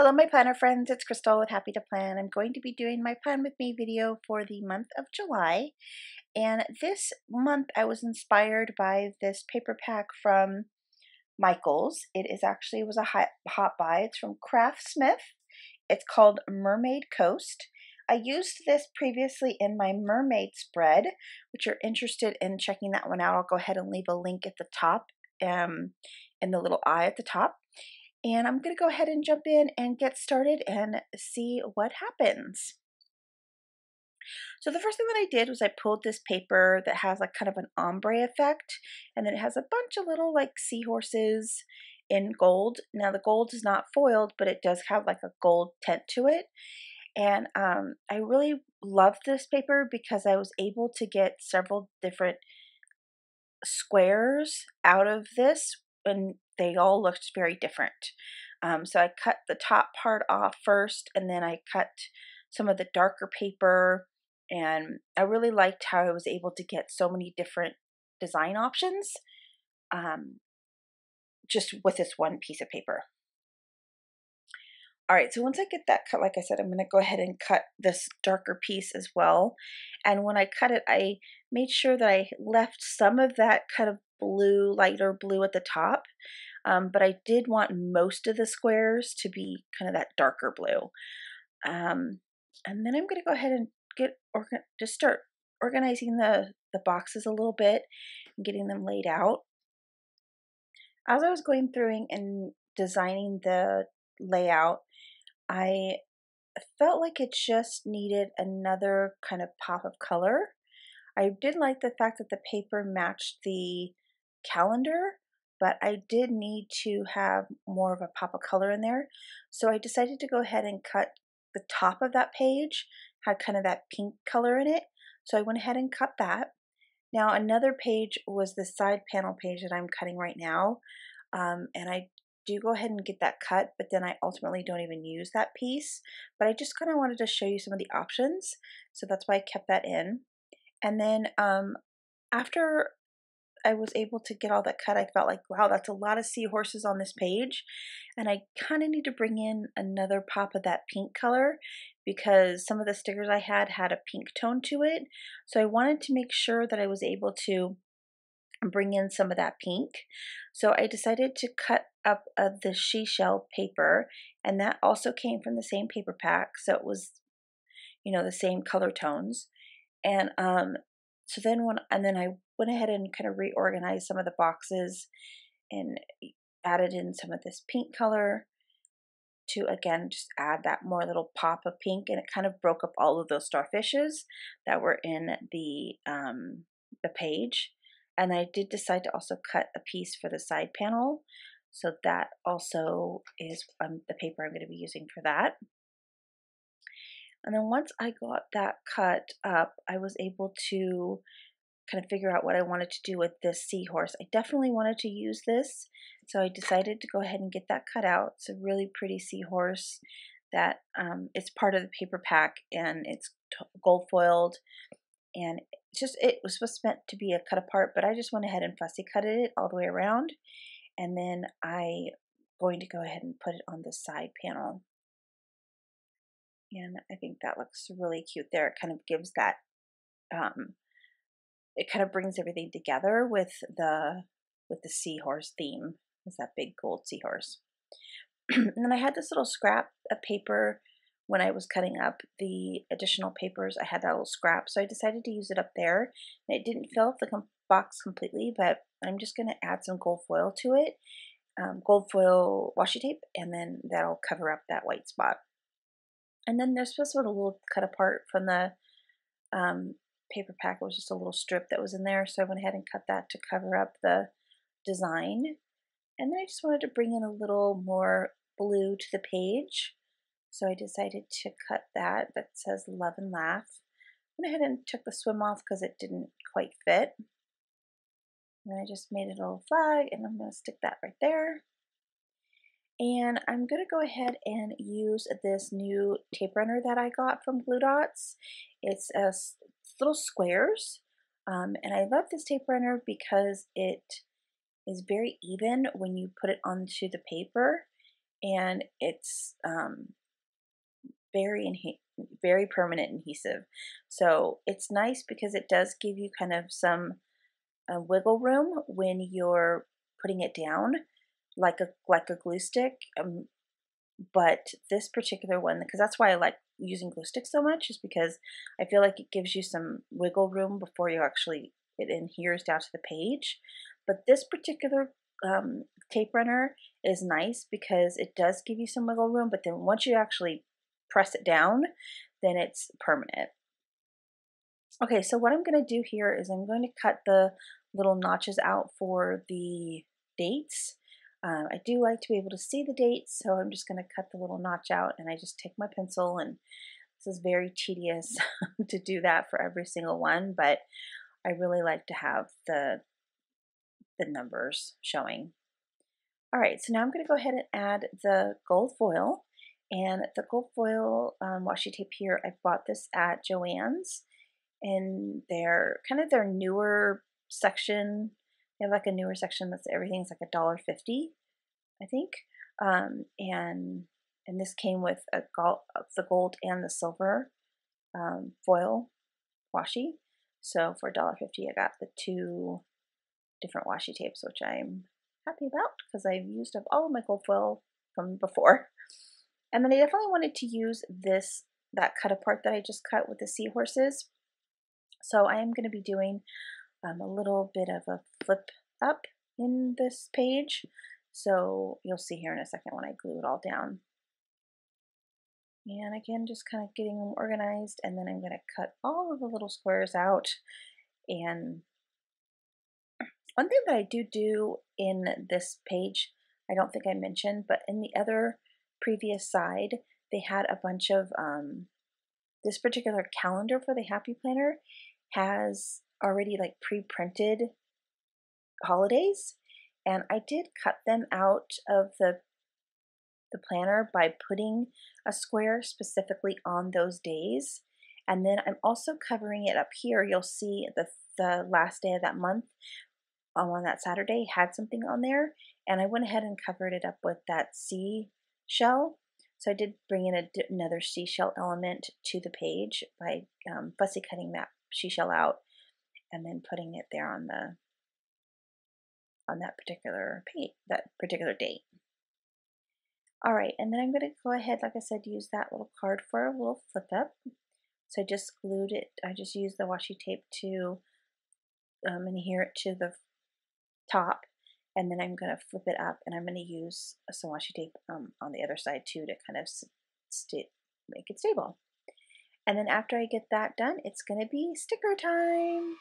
Hello my planner friends, it's Crystal with Happy to Plan. I'm going to be doing my Plan With Me video for the month of July. And this month I was inspired by this paper pack from Michaels. It was a hot buy. It's from Craft Smith. It's called Mermaid Coast. I used this previously in my mermaid spread, which you're interested in checking that one out. I'll go ahead and leave a link at the top, in the little eye at the top. And I'm going to go ahead and jump in and get started and see what happens. So the first thing that I did was I pulled this paper that has like kind of an ombre effect, and then it has a bunch of little like seahorses in gold. Now the gold is not foiled, but it does have like a gold tint to it. And I really loved this paper because I was able to get several different squares out of this, and they all looked very different. So I cut the top part off first, and then I cut some of the darker paper, and I really liked how I was able to get so many different design options just with this one piece of paper. All right, so once I get that cut, like I said, I'm going to go ahead and cut this darker piece as well. And when I cut it, I made sure that I left some of that kind of blue, lighter blue at the top. But I did want most of the squares to be kind of that darker blue. And then I'm going to go ahead and just start organizing the boxes a little bit and getting them laid out. As I was going through and designing the layout, I felt like it just needed another kind of pop of color. I did like the fact that the paper matched the calendar, but I did need to have more of a pop of color in there. So I decided to go ahead and cut the top of that page, had kind of that pink color in it. So I went ahead and cut that. Now another page was the side panel page that I'm cutting right now. And I do go ahead and get that cut, but then I ultimately don't even use that piece. But I just kind of wanted to show you some of the options. So that's why I kept that in. And then after I was able to get all that cut, I felt like, wow, that's a lot of seahorses on this page. And I kind of need to bring in another pop of that pink color because some of the stickers I had a pink tone to it. So I wanted to make sure that I was able to bring in some of that pink. So I decided to cut up the seashell paper, and that also came from the same paper pack. So it was, the same color tones. And so then I went ahead and kind of reorganized some of the boxes and added in some of this pink color to, again, just add that more little pop of pink, and it kind of broke up all of those starfishes that were in the page. And I did decide to also cut a piece for the side panel, so that also is the paper I'm going to be using for that. And then once I got that cut up, I was able to kind of figure out what I wanted to do with this seahorse. I definitely wanted to use this, so I decided to go ahead and get that cut out. It's a really pretty seahorse that it's part of the paper pack, and it's gold foiled, and it was meant to be a cut apart, but I just went ahead and fussy cutted it all the way around, and then I'm going to go ahead and put it on the side panel. And I think that looks really cute there. It kind of gives that, it kind of brings everything together with the seahorse theme. It's that big gold seahorse. And then I had this little scrap of paper when I was cutting up the additional papers. I had that little scrap, so I decided to use it up there. And it didn't fill up the box completely, but I'm just going to add some gold foil to it, gold foil washi tape, and then that'll cover up that white spot. And then there's just a little cut apart from the paper pack. It was just a little strip that was in there, so I went ahead and cut that to cover up the design. And then I just wanted to bring in a little more blue to the page, so I decided to cut that says love and laugh. I went ahead and took the swim off because it didn't quite fit. And I just made it a little flag, and I'm going to stick that right there. And I'm going to go ahead and use this new tape runner that I got from Glue Dots. It's little squares, and I love this tape runner because it is very even when you put it onto the paper, and it's very permanent adhesive. So it's nice because it does give you kind of some wiggle room when you're putting it down, like a glue stick. But this particular one, because that's why I like using glue sticks so much, is because I feel like it gives you some wiggle room before you actually it adheres down to the page. But this particular tape runner is nice because it does give you some wiggle room, but then once you actually press it down, then it's permanent. Okay, so what I'm going to do here is I'm going to cut the little notches out for the dates. I do like to be able to see the dates, so I'm just going to cut the little notch out, and I just take my pencil, and this is very tedious to do that for every single one, but I really like to have the numbers showing. All right, so now I'm going to go ahead and add the gold foil, and the gold foil washi tape here, I bought this at Joann's, and they're kind of their newer section. They have like a newer section that's everything's like $1.50, I think. And this came with the gold and the silver foil washi. So for $1.50, I got the two different washi tapes, which I'm happy about because I've used up all of my gold foil from before. And then I definitely wanted to use that cut apart that I just cut with the seahorses. So I am going to be doing a little bit of a flip up in this page. So you'll see here in a second when I glue it all down. And again, just kind of getting them organized, and then I'm going to cut all of the little squares out. And one thing that I do in this page, I don't think I mentioned, but in the other previous side, they had a bunch of, this particular calendar for the Happy Planner has already like pre-printed holidays, and I did cut them out of the planner by putting a square specifically on those days. And then I'm also covering it up here. You'll see the last day of that month on that Saturday had something on there, and I went ahead and covered it up with that seashell. So I did bring in another seashell element to the page by fussy cutting that seashell out and then putting it there on that particular page, that particular date. All right, and then I'm going to go ahead, like I said, use that little card for a little flip up. So I just glued it, I just used the washi tape to adhere it to the top, and then I'm going to flip it up, and I'm going to use some washi tape on the other side too to kind of make it stable. And then after I get that done, it's going to be sticker time.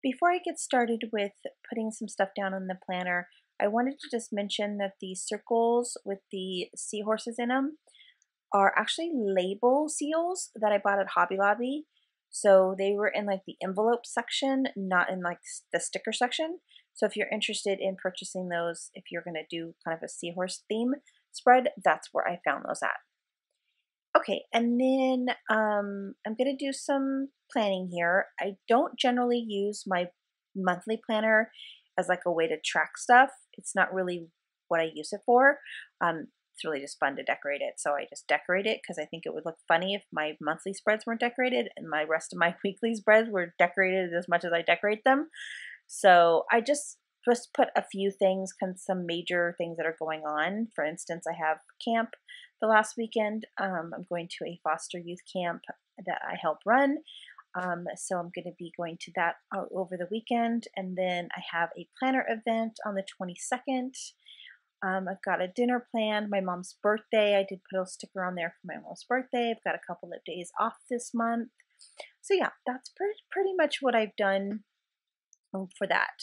Before I get started with putting some stuff down on the planner, I wanted to just mention that the circles with the seahorses in them are actually label seals that I bought at Hobby Lobby. So they were in like the envelope section, not in like the sticker section. So if you're interested in purchasing those, if you're going to do kind of a seahorse theme spread, that's where I found those at. Okay, and then I'm going to do some planning here. I don't generally use my monthly planner as like a way to track stuff. It's not really what I use it for. It's really just fun to decorate it. So I just decorate it because I think it would look funny if my monthly spreads weren't decorated and my rest of my weekly spreads were decorated as much as I decorate them. So I just put a few things, some major things that are going on. For instance, I have camp the last weekend. I'm going to a foster youth camp that I help run. So I'm going to be going to that over the weekend. And then I have a planner event on the 22nd. I've got a dinner planned. My mom's birthday. I did put a sticker on there for my mom's birthday. I've got a couple of days off this month. So yeah, that's pretty much what I've done for that.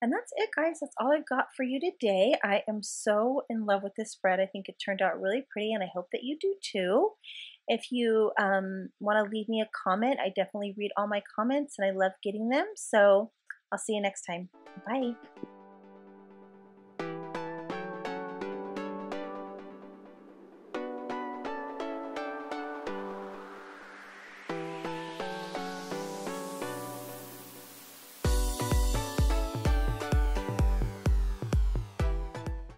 And that's it, guys. That's all I've got for you today. I am so in love with this spread. I think it turned out really pretty, and I hope that you do too. If you want to leave me a comment, I definitely read all my comments, and I love getting them. So I'll see you next time. Bye.